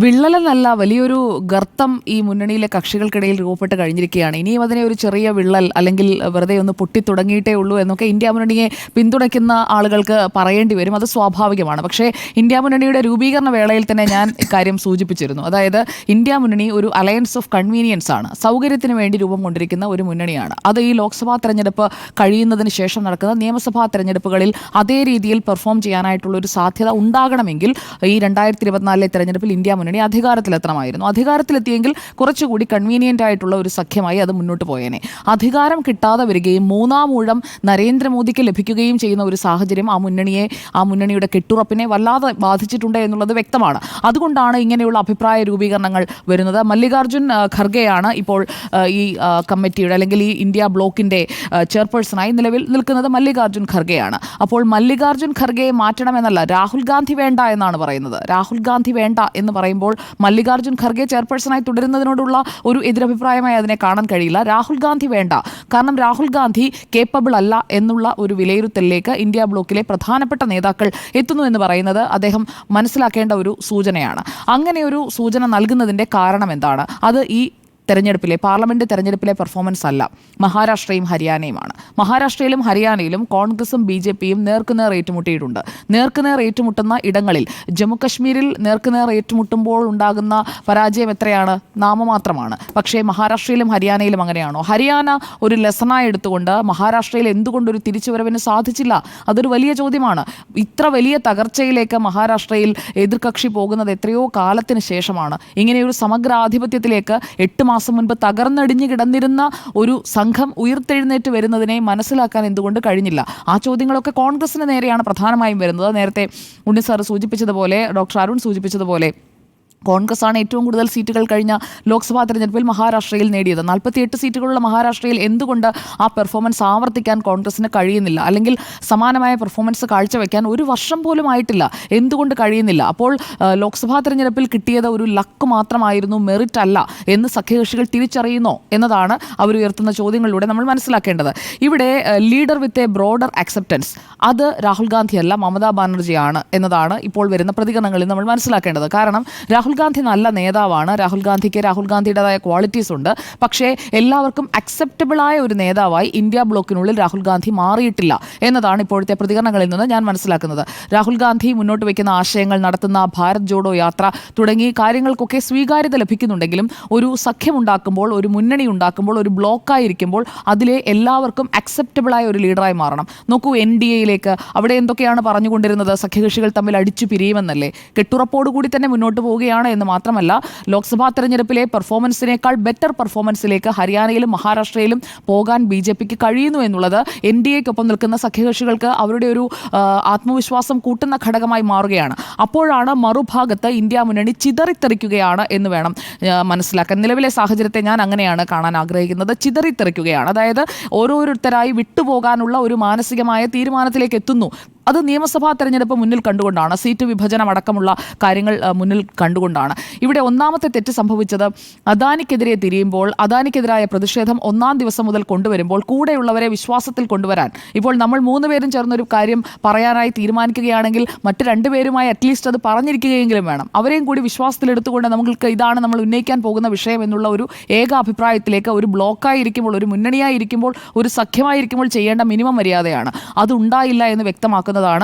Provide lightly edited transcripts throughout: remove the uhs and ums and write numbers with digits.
വിള്ളലെന്നല്ല, വലിയൊരു ഗർത്തം ഈ മുന്നണിയിലെ കക്ഷികൾക്കിടയിൽ രൂപപ്പെട്ട് കഴിഞ്ഞിരിക്കുകയാണ്. ഇനിയും അതിനെ ഒരു ചെറിയ വിള്ളൽ അല്ലെങ്കിൽ വെറുതെ ഒന്ന് പൊട്ടിത്തുടങ്ങിയിട്ടേ ഉള്ളൂ എന്നൊക്കെ ഇന്ത്യ മുന്നണിയെ പിന്തുണയ്ക്കുന്ന ആളുകൾക്ക് പറയേണ്ടി വരും. അത് സ്വാഭാവികമാണ്. പക്ഷേ ഇന്ത്യ മുന്നണിയുടെ രൂപീകരണ വേളയിൽ തന്നെ ഞാൻ ഇക്കാര്യം സൂചിപ്പിച്ചിരുന്നു. അതായത് ഇന്ത്യ മുന്നണി ഒരു അലയൻസ് ഓഫ് കൺവീനിയൻസ് ആണ്, സൗകര്യത്തിന് വേണ്ടി രൂപം കൊണ്ടിരിക്കുന്ന ഒരു മുന്നണിയാണ്. അത് ഈ ലോക്സഭാ തെരഞ്ഞെടുപ്പ് കഴിയുന്നതിന് ശേഷം നടക്കുന്ന നിയമസഭാ തെരഞ്ഞെടുപ്പുകളിൽ അതേ രീതിയിൽ പെർഫോം ചെയ്യാനായിട്ടുള്ള ഒരു സാധ്യത ഉണ്ടാകണമെങ്കിൽ ഈ 2024 തെരഞ്ഞെടുപ്പിൽ ഇന്ത്യ മുന്നണി അധികാരത്തിലെത്തണമായിരുന്നു. അധികാരത്തിലെത്തിയെങ്കിൽ കുറച്ചുകൂടി കൺവീനിയൻ്റ് ആയിട്ടുള്ള ഒരു സഖ്യമായി അത് മുന്നോട്ട് പോയേനെ. അധികാരം കിട്ടാതെ വരികയും മൂന്നാം ഊഴം നരേന്ദ്രമോദിക്ക് ലഭിക്കുകയും ചെയ്യുന്ന ഒരു സാഹചര്യം ആ മുന്നണിയുടെ കെട്ടുറപ്പിനെ വല്ലാതെ ബാധിച്ചിട്ടുണ്ട് എന്നുള്ളത് വ്യക്തമാണ്. അതുകൊണ്ടാണ് ഇങ്ങനെയുള്ള അഭിപ്രായ രൂപീകരണങ്ങൾ വരുന്നത്. മല്ലികാർജുൻ ഖർഗെയാണ് ഇപ്പോൾ ഈ കമ്മിറ്റിയുടെ അല്ലെങ്കിൽ ഈ ഇന്ത്യ ബ്ലോക്കിൻ്റെ ചെയർപേഴ്സണായി നിലവിൽ നിൽക്കുന്നത്. മല്ലികാർജുൻ ഖർഗെയാണ്. അപ്പോൾ മല്ലികാർജുൻ ഖർഗെയെ മാറ്റണമെന്നല്ല, രാഹുൽ ഗാന്ധി വേണ്ട എന്നാണ് പറയുന്നത്. രാഹുൽ ഗാന്ധി വേണ്ട എന്ന് പറയുമ്പോൾ മല്ലികാർജുൻ ഖർഗെ ചെയർപേഴ്സണായി തുടരുന്നതിനോടുള്ള ഒരു എതിരഭിപ്രായമായി അതിനെ കാണാൻ കഴിയില്ല. രാഹുൽ ഗാന്ധി വേണ്ട, കാരണം രാഹുൽ ഗാന്ധി കേപ്പബിൾ അല്ല എന്നുള്ള ഒരു വിലയിരുത്തലിലേക്ക് ഇന്ത്യ ബ്ലോക്കിലെ പ്രധാനപ്പെട്ട നേതാക്കൾ എത്തുന്നു എന്ന് പറയുന്നത് അദ്ദേഹം മനസ്സിലാക്കേണ്ട ഒരു സൂചനയാണ്. അങ്ങനെ ഒരു സൂചന നൽകുന്നതിൻ്റെ കാരണം എന്താണ്? അത് ഈ പാർലമെന്റ് തെരഞ്ഞെടുപ്പിലെ പെർഫോമൻസ് അല്ല, മഹാരാഷ്ട്രയും ഹരിയാനയുമാണ്. മഹാരാഷ്ട്രയിലും ഹരിയാനയിലും കോൺഗ്രസും BJPയും നേർക്കുനേർ ഏറ്റുമുട്ടിയിട്ടുണ്ട്. നേർക്കുനേർ ഏറ്റുമുട്ടുന്ന ഇടങ്ങളിൽ ജമ്മുകശ്മീരിൽ നേർക്കുനേർ ഏറ്റുമുട്ടുമ്പോൾ ഉണ്ടാകുന്ന പരാജയം എത്രയാണ്? നാമമാത്രമാണ്. പക്ഷേ മഹാരാഷ്ട്രയിലും ഹരിയാനയിലും അങ്ങനെയാണോ? ഹരിയാന ഒരു ലെസണായി എടുത്തുകൊണ്ട് മഹാരാഷ്ട്രയിൽ എന്തുകൊണ്ടൊരു തിരിച്ചുവരവിന് സാധിച്ചില്ല? അതൊരു വലിയ ചോദ്യമാണ്. ഇത്ര വലിയ തകർച്ചയിലേക്ക് മഹാരാഷ്ട്രയിൽ എതിർകക്ഷി പോകുന്നത് എത്രയോ കാലത്തിന് ശേഷമാണ്. ഇങ്ങനെയൊരു സമഗ്രാധിപത്യത്തിലേക്ക് 8 മാസം മുൻപ് തകർന്നടിഞ്ഞു കിടന്നിരുന്ന ഒരു സംഘം ഉയർത്തെഴുന്നേറ്റ് വരുന്നതിനെ മനസ്സിലാക്കാൻ എന്തുകൊണ്ട് കഴിഞ്ഞില്ല? ആ ചോദ്യങ്ങളൊക്കെ കോൺഗ്രസിന് നേരെയാണ് പ്രധാനമായും വരുന്നത്. നേരത്തെ ഉണ്ണി സാർ സൂചിപ്പിച്ചതുപോലെ, ഡോക്ടർ അരുൺ സൂചിപ്പിച്ചതുപോലെ, കോൺഗ്രസ് ആണ് ഏറ്റവും കൂടുതൽ സീറ്റുകൾ കഴിഞ്ഞ ലോക്സഭാ തെരഞ്ഞെടുപ്പിൽ മഹാരാഷ്ട്രയിൽ നേടിയത്. 48 സീറ്റുകളുള്ള മഹാരാഷ്ട്രയിൽ എന്തുകൊണ്ട് ആ പെർഫോമൻസ് ആവർത്തിക്കാൻ കോൺഗ്രസിന് കഴിയുന്നില്ല? അല്ലെങ്കിൽ സമാനമായ പെർഫോമൻസ് കാഴ്ചവെക്കാൻ ഒരു വർഷം പോലും ആയിട്ടില്ല, എന്തുകൊണ്ട് കഴിയുന്നില്ല? അപ്പോൾ ലോക്സഭാ തെരഞ്ഞെടുപ്പിൽ കിട്ടിയത് ഒരു ലക്ക് മാത്രമായിരുന്നു, മെറിറ്റ് അല്ല എന്ന് സഖ്യകക്ഷികൾ തിരിച്ചറിയുന്നോ എന്നതാണ് അവരുയർത്തുന്ന ചോദ്യങ്ങളിലൂടെ നമ്മൾ മനസ്സിലാക്കേണ്ടത്. ഇവിടെ leader with a broader acceptance, അത് രാഹുൽ ഗാന്ധിയല്ല, മമതാ ബാനർജിയാണ് എന്നതാണ് ഇപ്പോൾ വരുന്ന പ്രതികരണങ്ങളിൽ നമ്മൾ മനസ്സിലാക്കേണ്ടത്. കാരണം രാഹുൽ ഗാന്ധി നല്ല നേതാവാണ്, രാഹുൽ ഗാന്ധിയുടേതായ ക്വാളിറ്റീസ് ഉണ്ട്. പക്ഷേ എല്ലാവർക്കും അക്സെപ്റ്റബിളായ ഒരു നേതാവായി ഇന്ത്യ ബ്ലോക്കിനുള്ളിൽ രാഹുൽ ഗാന്ധി മാറിയിട്ടില്ല എന്നതാണ് ഇപ്പോഴത്തെ പ്രതികരണങ്ങളിൽ നിന്ന് ഞാൻ മനസ്സിലാക്കുന്നത്. രാഹുൽ ഗാന്ധി മുന്നോട്ട് വയ്ക്കുന്ന ആശയങ്ങൾ, നടത്തുന്ന ഭാരത് ജോഡോ യാത്ര തുടങ്ങി കാര്യങ്ങൾക്കൊക്കെ സ്വീകാര്യത ലഭിക്കുന്നുണ്ടെങ്കിലും ഒരു സഖ്യമുണ്ടാക്കുമ്പോൾ, ഒരു മുന്നണി ഉണ്ടാക്കുമ്പോൾ, ഒരു ബ്ലോക്കായിരിക്കുമ്പോൾ അതിലെ എല്ലാവർക്കും അക്സെപ്റ്റബിളായ ഒരു ലീഡറായി മാറണം. നോക്കൂ, NDAയിലേക്ക് അവിടെ എന്തൊക്കെയാണ് പറഞ്ഞുകൊണ്ടിരുന്നത്? സഖ്യകക്ഷികൾ തമ്മിൽ അടിച്ചു പിരിയുമെന്നല്ലേ? കെട്ടുറപ്പോടുകൂടി തന്നെ മുന്നോട്ട് പോവുകയാണ് എന്ന് മാത്രമല്ല, ലോക്സഭാ തെരഞ്ഞെടുപ്പിലെ പെർഫോമൻസിനേക്കാൾ ബെറ്റർ പെർഫോമൻസിലേക്ക് ഹരിയാനയിലും മഹാരാഷ്ട്രയിലും പോകാൻ BJPക്ക് കഴിയുന്നു എന്നുള്ളത് NDAക്കൊപ്പം നിൽക്കുന്ന സഖ്യകക്ഷികൾക്ക് അവരുടെ ഒരു ആത്മവിശ്വാസം കൂട്ടുന്ന ഘടകമായി മാറുകയാണ്. അപ്പോഴാണ് മറുഭാഗത്ത് ഇന്ത്യ മുന്നണി ചിതറിത്തെറിക്കുകയാണ് എന്ന് വേണം മനസ്സിലാക്കാൻ. നിലവിലെ സാഹചര്യത്തെ ഞാൻ അങ്ങനെയാണ് കാണാൻ ആഗ്രഹിക്കുന്നത്. ചിതറിത്തെറിക്കുകയാണ്, അതായത് ഓരോരുത്തരായി വിട്ടുപോകാനുള്ള ഒരു മാനസികമായ തീരുമാനത്തിലേക്ക് എത്തുന്നു. അത് നിയമസഭാ തെരഞ്ഞെടുപ്പ് മുന്നിൽ കണ്ടുകൊണ്ടാണ്, സീറ്റ് വിഭജനം അടക്കമുള്ള കാര്യങ്ങൾ മുന്നിൽ കണ്ടുകൊണ്ടാണ്. ഇവിടെ ഒന്നാമത്തെ തെറ്റ് സംഭവിച്ചത് അദാനിക്കെതിരെ തിരിയുമ്പോൾ, അദാനിക്കെതിരായ പ്രതിഷേധം ഒന്നാം ദിവസം മുതൽ കൊണ്ടുവരുമ്പോൾ കൂടെയുള്ളവരെ വിശ്വാസത്തിൽ കൊണ്ടുവരാൻ, ഇപ്പോൾ നമ്മൾ 3 പേരും ചേർന്നൊരു കാര്യം പറയാനായി തീരുമാനിക്കുകയാണെങ്കിൽ മറ്റ് 2 പേരുമായി അറ്റ്ലീസ്റ്റ് അത് പറഞ്ഞിരിക്കുകയെങ്കിലും വേണം. അവരെയും കൂടി വിശ്വാസത്തിലെടുത്തുകൊണ്ട് നമുക്ക് ഇതാണ് നമ്മൾ ഉന്നയിക്കാൻ പോകുന്ന വിഷയം എന്നുള്ള ഒരു ഏക അഭിപ്രായത്തിലേക്ക് ഒരു ബ്ലോക്കായിരിക്കുമ്പോൾ, ഒരു മുന്നണിയായിരിക്കുമ്പോൾ, ഒരു സഖ്യമായിരിക്കുമ്പോൾ ചെയ്യേണ്ട മിനിമം മര്യാദയാണ്. അതുണ്ടായില്ല എന്ന് വ്യക്തമാക്കുന്നത്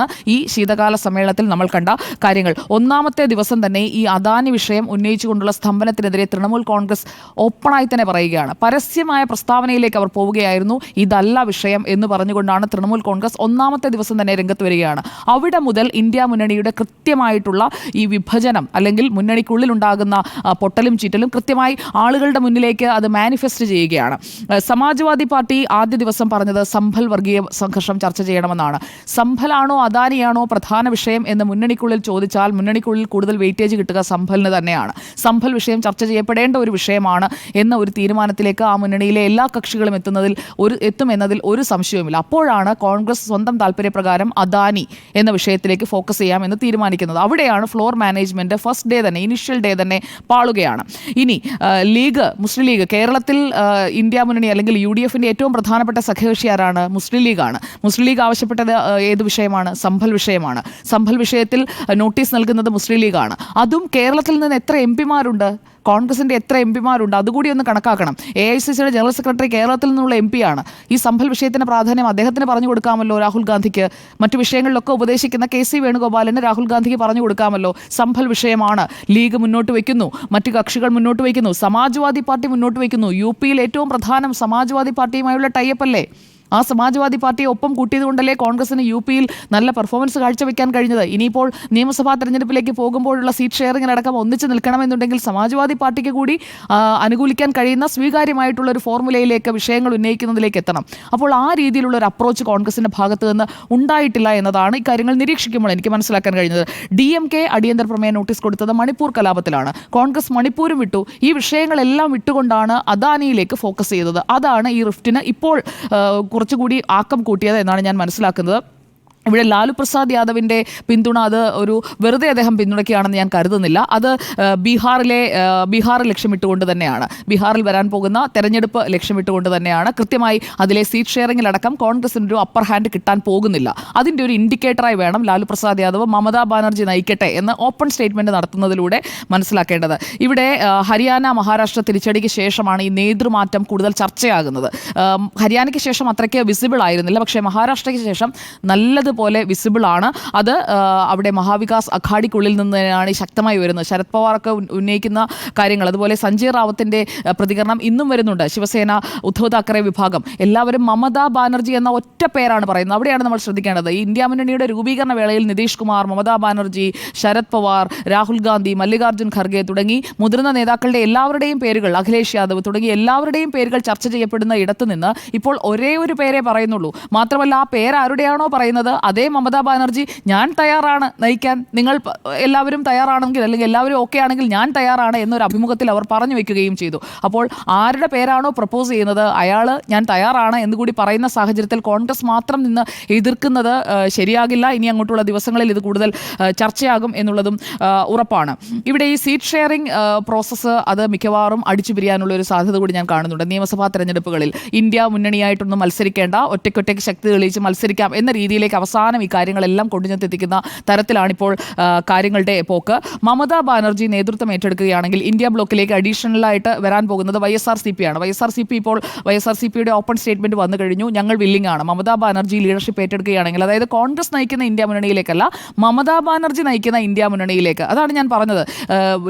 ഈ ശീതകാല സമ്മേളനത്തിൽ നമ്മൾ കണ്ട കാര്യങ്ങൾ. ഒന്നാമത്തെ ദിവസം തന്നെ ഈ അദാനി വിഷയം ഉന്നയിച്ചുകൊണ്ടുള്ള സ്തംഭനത്തിനെതിരെ തൃണമൂൽ കോൺഗ്രസ് ഓപ്പണായി തന്നെ പറയുകയാണ്. പരസ്യമായ പ്രസ്താവനയിലേക്ക് അവർ പോവുകയായിരുന്നു. ഇതല്ല വിഷയം എന്ന് പറഞ്ഞുകൊണ്ടാണ് തൃണമൂൽ കോൺഗ്രസ് ഒന്നാമത്തെ ദിവസം തന്നെ രംഗത്ത് വരികയാണ്. അവിടെ മുതൽ ഇന്ത്യ മുന്നണിയുടെ കൃത്യമായിട്ടുള്ള ഈ വിഭജനം അല്ലെങ്കിൽ മുന്നണിക്കുള്ളിൽ ഉണ്ടാകുന്ന പൊട്ടലും ചീറ്റലും കൃത്യമായി ആളുകളുടെ മുന്നിലേക്ക് അത് മാനിഫെസ്റ്റ് ചെയ്യുകയാണ്. സമാജ്വാദി പാർട്ടി ആദ്യ ദിവസം പറഞ്ഞത് സംഭൽ വർഗീയ സംഘർഷം ചർച്ച ചെയ്യണമെന്നാണ്. സംഭലാണോ അദാനിയാണോ പ്രധാന വിഷയം എന്ന് മുന്നണിക്കുള്ളിൽ ചോദിച്ചാൽ മുന്നണിക്കുള്ളിൽ കൂടുതൽ വെയിറ്റേജ് കിട്ടുക സംഭലിന് തന്നെയാണ്. സംഭൽ വിഷയം ചർച്ച ചെയ്യപ്പെടേണ്ട ഒരു വിഷയമാണ് എന്ന ഒരു തീരുമാനത്തിലേക്ക് ആ മുന്നണിയിലെ എല്ലാ കക്ഷികളും എത്തുമെന്നതിൽ ഒരു സംശയവുമില്ല. അപ്പോഴാണ് കോൺഗ്രസ് സ്വന്തം താല്പര്യപ്രകാരം അദാനി എന്ന വിഷയത്തിലേക്ക് ഫോക്കസ് ചെയ്യാമെന്ന് തീരുമാനിക്കുന്നത്. അവിടെയാണ് ഫ്ലോർ മാനേജ്മെന്റ് ഫസ്റ്റ് ഡേ തന്നെ, ഇനിഷ്യൽ ഡേ തന്നെ പാളുകയാണ്. ഇനി മുസ്ലിം ലീഗ് കേരളത്തിൽ ഇന്ത്യ മുന്നണി അല്ലെങ്കിൽ UDFന്റെ ഏറ്റവും പ്രധാനപ്പെട്ട സഖ്യകക്ഷി ആരാണ്? മുസ്ലിം ലീഗാണ്. മുസ്ലിം ലീഗ് ആവശ്യപ്പെട്ടത് ഏത് വിഷയം? വിഷയമാണ്, സംഭൽ വിഷയമാണ്. സംഭൽ വിഷയത്തിൽ നോട്ടീസ് നൽകുന്നത് മുസ്ലിം ലീഗാണ്. അതും കേരളത്തിൽ നിന്ന് എത്ര എം പിമാരുണ്ട്, കോൺഗ്രസിൻ്റെ എത്ര എം പിമാരുണ്ട്, അതുകൂടി ഒന്ന് കണക്കാക്കണം. AICCയുടെ ജനറൽ സെക്രട്ടറി കേരളത്തിൽ നിന്നുള്ള എം പിയാണ്. ഈ സംഭൽ വിഷയത്തിൻ്റെ പ്രാധാന്യം അദ്ദേഹത്തിന് പറഞ്ഞു കൊടുക്കാമല്ലോ, രാഹുൽ ഗാന്ധിക്ക്. മറ്റു വിഷയങ്ങളിലൊക്കെ ഉപദേശിക്കുന്ന KC വേണുഗോപാലിന് രാഹുൽ ഗാന്ധിക്ക് പറഞ്ഞു കൊടുക്കാമല്ലോ. സംഭൽ വിഷയമാണ്, ലീഗ് മുന്നോട്ട് വയ്ക്കുന്നു, മറ്റു കക്ഷികൾ മുന്നോട്ട് വയ്ക്കുന്നു, സമാജ്വാദി പാർട്ടി മുന്നോട്ട് വയ്ക്കുന്നു. UP-യിൽ ഏറ്റവും പ്രധാനം സമാജ്വാദി പാർട്ടിയുമായുള്ള ടൈപ്പ് അല്ലേ? ആ സമാജ്വാദി പാർട്ടിയെ ഒപ്പം കൂട്ടിയത് കൊണ്ടല്ലേ കോൺഗ്രസിന് UP-യിൽ നല്ല പെർഫോമൻസ് കാഴ്ചവെക്കാൻ കഴിഞ്ഞത്. ഇനിയിപ്പോൾ നിയമസഭാ തെരഞ്ഞെടുപ്പിലേക്ക് പോകുമ്പോഴുള്ള സീറ്റ് ഷെയറിങ്ങിനടക്കം ഒന്നിച്ച് നിൽക്കണമെന്നുണ്ടെങ്കിൽ സമാജ്വാദി പാർട്ടിക്ക് കൂടി അനുകൂലിക്കാൻ കഴിയുന്ന സ്വീകാര്യമായിട്ടുള്ള ഒരു ഫോർമുലയിലേക്ക് വിഷയങ്ങൾ ഉന്നയിക്കുന്നതിലേക്ക് എത്തണം. അപ്പോൾ ആ രീതിയിലുള്ള ഒരു അപ്രോച്ച് കോൺഗ്രസിൻ്റെ ഭാഗത്ത് നിന്ന് ഉണ്ടായിട്ടില്ല എന്നതാണ് ഇക്കാര്യങ്ങൾ നിരീക്ഷിക്കുമ്പോൾ എനിക്ക് മനസ്സിലാക്കാൻ കഴിഞ്ഞത്. DMK അടിയന്തര പ്രമേയ നോട്ടീസ് കൊടുത്തത് മണിപ്പൂർ കലാപത്തിലാണ്. കോൺഗ്രസ് മണിപ്പൂരും വിട്ടു. ഈ വിഷയങ്ങളെല്ലാം വിട്ടുകൊണ്ടാണ് അദാനിയിലേക്ക് ഫോക്കസ് ചെയ്തത്. അതാണ് ഈ റിഫ്റ്റിന് ഇപ്പോൾ കുറച്ചുകൂടി ആക്കം കൂട്ടിയത് എന്നാണ് ഞാൻ മനസ്സിലാക്കുന്നത്. ഇവിടെ ലാലു പ്രസാദ് യാദവിൻ്റെ പിന്തുണ അത് ഒരു വെറുതെ അദ്ദേഹം പിന്തുണയ്ക്കുകയാണെന്ന് ഞാൻ കരുതുന്നില്ല. അത് ബീഹാർ ലക്ഷ്യമിട്ടുകൊണ്ട് തന്നെയാണ്, ബീഹാറിൽ വരാൻ പോകുന്ന തെരഞ്ഞെടുപ്പ് ലക്ഷ്യമിട്ടുകൊണ്ട് തന്നെയാണ്. കൃത്യമായി അതിലെ സീറ്റ് ഷെയറിങ്ങിലടക്കം കോൺഗ്രസിനൊരു അപ്പർ ഹാൻഡ് കിട്ടാൻ പോകുന്നില്ല. അതിൻ്റെ ഒരു ഇൻഡിക്കേറ്ററായി വേണം ലാലു പ്രസാദ് യാദവ് മമതാ ബാനർജി നയിക്കട്ടെ എന്ന് ഓപ്പൺ സ്റ്റേറ്റ്മെൻറ്റ് നടത്തുന്നതിലൂടെ മനസ്സിലാക്കേണ്ടത്. ഇവിടെ ഹരിയാന മഹാരാഷ്ട്ര തിരിച്ചടിക്ക് ശേഷമാണ് ഈ നേതൃമാറ്റം കൂടുതൽ ചർച്ചയാകുന്നത്. ഹരിയാനയ്ക്ക് ശേഷം അത്രയ്ക്ക് വിസിബിൾ ആയിരുന്നില്ല, പക്ഷേ മഹാരാഷ്ട്രയ്ക്ക് ശേഷം നല്ലത് പോലെ വിസിബിൾ ആണ്. അത് അവിടെ മഹാവികാസ് അഘാഡിക്കുള്ളിൽ നിന്നാണ് ശക്തമായി വരുന്നത്. ശരത് പവാറൊക്കെ ഉന്നയിക്കുന്ന കാര്യങ്ങൾ, അതുപോലെ സഞ്ജയ് റാവത്തിൻ്റെ പ്രതികരണം ഇന്നും വരുന്നുണ്ട്. ശിവസേന, ഉദ്ധവ് താക്കറെ വിഭാഗം എല്ലാവരും മമതാ ബാനർജി എന്ന ഒറ്റ പേരാണ് പറയുന്നത്. അവിടെയാണ് നമ്മൾ ശ്രദ്ധിക്കേണ്ടത്. ഈ ഇന്ത്യ മുന്നണിയുടെ രൂപീകരണ വേളയിൽ നിതീഷ് കുമാർ, മമതാ ബാനർജി, ശരത് പവാർ, രാഹുൽ ഗാന്ധി, മല്ലികാർജ്ജുൻ ഖർഗെ തുടങ്ങി മുതിർന്ന നേതാക്കളുടെ എല്ലാവരുടെയും പേരുകൾ, അഖിലേഷ് യാദവ് തുടങ്ങി എല്ലാവരുടെയും പേരുകൾ ചർച്ച ചെയ്യപ്പെടുന്ന ഇടത്ത് നിന്ന് ഇപ്പോൾ ഒരേ ഒരു പേരെ പറയുന്നുള്ളൂ. മാത്രമല്ല ആ പേരാരുടെയാണോ പറയുന്നത് അതേ മമതാ ബാനർജി ഞാൻ തയ്യാറാണ് നയിക്കാൻ, നിങ്ങൾ എല്ലാവരും തയ്യാറാണെങ്കിൽ അല്ലെങ്കിൽ എല്ലാവരും ഓക്കെ ആണെങ്കിൽ ഞാൻ തയ്യാറാണ് എന്നൊരു അഭിമുഖത്തിൽ അവർ പറഞ്ഞു വെക്കുകയും ചെയ്തു. അപ്പോൾ ആരുടെ പേരാണോ പ്രപ്പോസ് ചെയ്യുന്നത് അയാൾ ഞാൻ തയ്യാറാണ് എന്നുകൂടി പറയുന്ന സാഹചര്യത്തിൽ കോൺഗ്രസ് മാത്രം നിന്ന് എതിർക്കുന്നത് ശരിയാകില്ല. ഇനി അങ്ങോട്ടുള്ള ദിവസങ്ങളിൽ ഇത് കൂടുതൽ ചർച്ചയാകും എന്നുള്ളതും ഉറപ്പാണ്. ഇവിടെ ഈ സീറ്റ് ഷെയറിംഗ് പ്രോസസ്സ് അത് മിക്കവാറും അടിച്ചു പിരിയാനുള്ള ഒരു സാധ്യത കൂടി ഞാൻ കാണുന്നുണ്ട്. നിയമസഭാ തെരഞ്ഞെടുപ്പുകളിൽ ഇന്ത്യ മുന്നണിയായിട്ടൊന്നും മത്സരിക്കേണ്ട, ഒറ്റയ്ക്കൊറ്റയ്ക്ക് ശക്തി തെളിയിച്ച് മത്സരിക്കാം എന്ന രീതിയിലേക്ക് അവസാനം ഈ കാര്യങ്ങളെല്ലാം കൊണ്ടുചെന്നെത്തിക്കുന്ന തരത്തിലാണിപ്പോൾ കാര്യങ്ങളുടെ പോക്ക്. മമതാ ബാനർജി നേതൃത്വം ഏറ്റെടുക്കുകയാണെങ്കിൽ ഇന്ത്യ ബ്ലോക്കിലേക്ക് അഡീഷണലായിട്ട് വരാൻ പോകുന്നത് YSRCP ആണ്. YSRCPയുടെ ഓപ്പൺ സ്റ്റേറ്റ്മെന്റ് വന്നു കഴിഞ്ഞു. ഞങ്ങൾ വില്ലിംഗ് ആണ്. മമതാ ബാനർജി ലീഡർഷിപ്പ് ഏറ്റെടുക്കുകയാണെങ്കിൽ, അതായത് കോൺഗ്രസ് നയിക്കുന്ന ഇന്ത്യ മുന്നണിയിലേക്കല്ല, മമതാ ബാനർജി നയിക്കുന്ന ഇന്ത്യ മുന്നണിയിലേക്ക്. അതാണ് ഞാൻ പറഞ്ഞത്,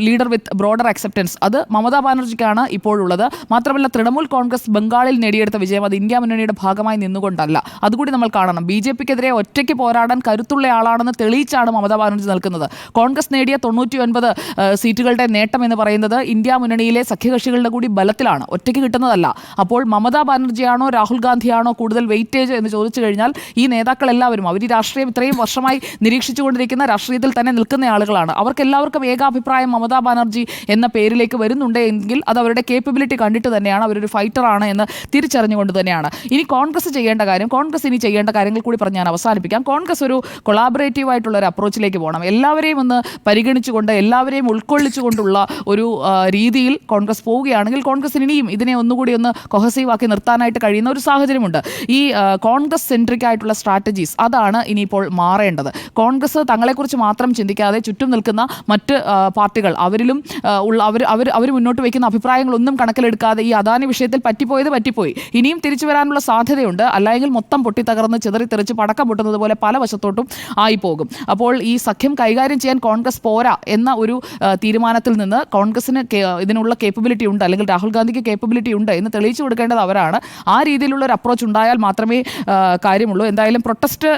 ലീഡർ വിത്ത് ബ്രോഡർ അക്സെപ്റ്റൻസ് അത് മമതാ ബാനർജിക്കാണ് ഇപ്പോഴുള്ളത്. മാത്രമല്ല തൃണമൂൽ കോൺഗ്രസ് ബംഗാളിൽ നേടിയെടുത്ത വിജയം അത് ഇന്ത്യ മുന്നണിയുടെ ഭാഗമായി നിന്നുകൊണ്ടല്ല. അതുകൂടി നമ്മൾ കാണണം. BJPക്കെതിരെ ഒറ്റയ്ക്ക് പോരാടാൻ കരുത്തുള്ള ആളാണെന്ന് തെളിയിച്ചാണ് മമതാ ബാനർജി നിൽക്കുന്നത്. കോൺഗ്രസ് നേടിയ 99 സീറ്റുകളുടെ നേട്ടം എന്ന് പറയുന്നത് ഇന്ത്യ മുന്നണിയിലെ സഖ്യകക്ഷികളുടെ കൂടി ബലത്തിലാണ്, ഒറ്റയ്ക്ക് കിട്ടുന്നതല്ല. അപ്പോൾ മമതാ ബാനർജിയാണോ രാഹുൽ ഗാന്ധിയാണോ കൂടുതൽ വെയിറ്റേജ് എന്ന് ചോദിച്ചു കഴിഞ്ഞാൽ ഈ നേതാക്കൾ എല്ലാവരും അവർ ഈ രാഷ്ട്രീയം ഇത്രയും വർഷമായി നിരീക്ഷിച്ചുകൊണ്ടിരിക്കുന്ന രാഷ്ട്രീയത്തിൽ തന്നെ നിൽക്കുന്ന ആളുകളാണ്. അവർക്കെല്ലാവർക്കും ഏകാഭിപ്രായം മമതാ ബാനർജി എന്ന പേരിലേക്ക് വരുന്നുണ്ട് എങ്കിൽ അത് അവരുടെ കേപ്പബിലിറ്റി കണ്ടിട്ട് തന്നെയാണ്, അവരൊരു ഫൈറ്ററാണ് എന്ന് തിരിച്ചറിഞ്ഞുകൊണ്ട് തന്നെയാണ്. ഇനി കോൺഗ്രസ് ചെയ്യേണ്ട കാര്യങ്ങൾ കൂടി പറഞ്ഞ് ഞാൻ അവസാനിപ്പിക്കാം. കോൺഗ്രസ് ഒരു കൊളാബറേറ്റീവ് ആയിട്ടുള്ള ഒരു അപ്രോച്ചിലേക്ക് പോകണം. എല്ലാവരെയും ഒന്ന് പരിഗണിച്ചുകൊണ്ട് എല്ലാവരെയും ഉൾക്കൊള്ളിച്ചുകൊണ്ടുള്ള ഒരു രീതിയിൽ കോൺഗ്രസ് പോവുകയാണെങ്കിൽ കോൺഗ്രസിന് ഇനിയും ഇതിനെ ഒന്നുകൂടി ഒന്ന് കൊഹസീവ് ആക്കി നിർത്താനായിട്ട് കഴിയുന്ന ഒരു സാഹചര്യമുണ്ട്. ഈ കോൺഗ്രസ് സെൻട്രിക് ആയിട്ടുള്ള സ്ട്രാറ്റജീസ് അതാണ് ഇനിയിപ്പോൾ മാറേണ്ടത്. കോൺഗ്രസ് തങ്ങളെക്കുറിച്ച് മാത്രം ചിന്തിക്കാതെ ചുറ്റും നിൽക്കുന്ന മറ്റ് പാർട്ടികൾ അവരിലും ഉള്ള അവർ മുന്നോട്ട് വയ്ക്കുന്ന അഭിപ്രായങ്ങളൊന്നും കണക്കിലെടുക്കാതെ ഈ അദാനി വിഷയത്തിൽ പറ്റിപ്പോയി ഇനിയും തിരിച്ചു വരാനുള്ള സാധ്യതയുണ്ട്. അല്ലെങ്കിൽ മൊത്തം പൊട്ടിത്തകർന്ന് ചിതറിത്തെറിച്ച് പടക്കം പൊട്ടുന്നത് പോലെ പല വശത്തോട്ടും ആയിപ്പോകും. അപ്പോൾ ഈ സഖ്യം കൈകാര്യം ചെയ്യാൻ കോൺഗ്രസ് പോരാ എന്ന ഒരു തീരുമാനത്തിൽ നിന്ന് കോൺഗ്രസിന് ഇതിനുള്ള കേപ്പബിലിറ്റി ഉണ്ട്, അല്ലെങ്കിൽ രാഹുൽ ഗാന്ധിക്ക് കേപ്പബിലിറ്റി ഉണ്ട് എന്ന് തെളിയിച്ചു കൊടുക്കേണ്ടത് അവരാണ്. ആ രീതിയിലുള്ള ഒരു അപ്രോച്ച് ഉണ്ടായാൽ മാത്രമേ കാര്യമുള്ളൂ. എന്തായാലും പ്രൊട്ടസ്റ്റ്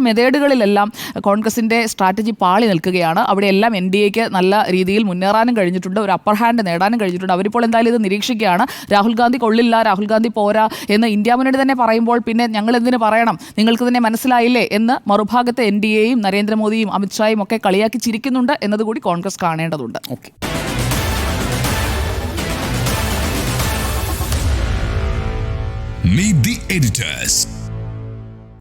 മെതേഡുകളിലെല്ലാം കോൺഗ്രസിൻ്റെ സ്ട്രാറ്റജി പാളി നിൽക്കുകയാണ്. അവിടെയെല്ലാം NDAക്ക് നല്ല രീതിയിൽ മുന്നേറാനും കഴിഞ്ഞിട്ടുണ്ട്, ഒരു അപ്പർ ഹാൻഡ് നേടാനും കഴിഞ്ഞിട്ടുണ്ട്. അവരിപ്പോൾ എന്തായാലും ഇത് നിരീക്ഷിക്കുകയാണ്. രാഹുൽ ഗാന്ധി കൊള്ളില്ല, രാഹുൽ ഗാന്ധി പോരാ എന്ന് ഇന്ത്യ മുന്നണി തന്നെ പറയുമ്പോൾ പിന്നെ ഞങ്ങൾ എന്തിനു പറയണം, നിങ്ങൾക്ക് തന്നെ മനസ്സിലായില്ലേ എന്ന് മറുഭാഗത്ത് NDAയും നരേന്ദ്രമോദിയും അമിത്ഷായും ഒക്കെ കളിയാക്കി ചിരിക്കുന്നുണ്ട് എന്നതുകൂടി കോൺഗ്രസ് കാണേണ്ടതുണ്ട്. Okay, Meet the editors.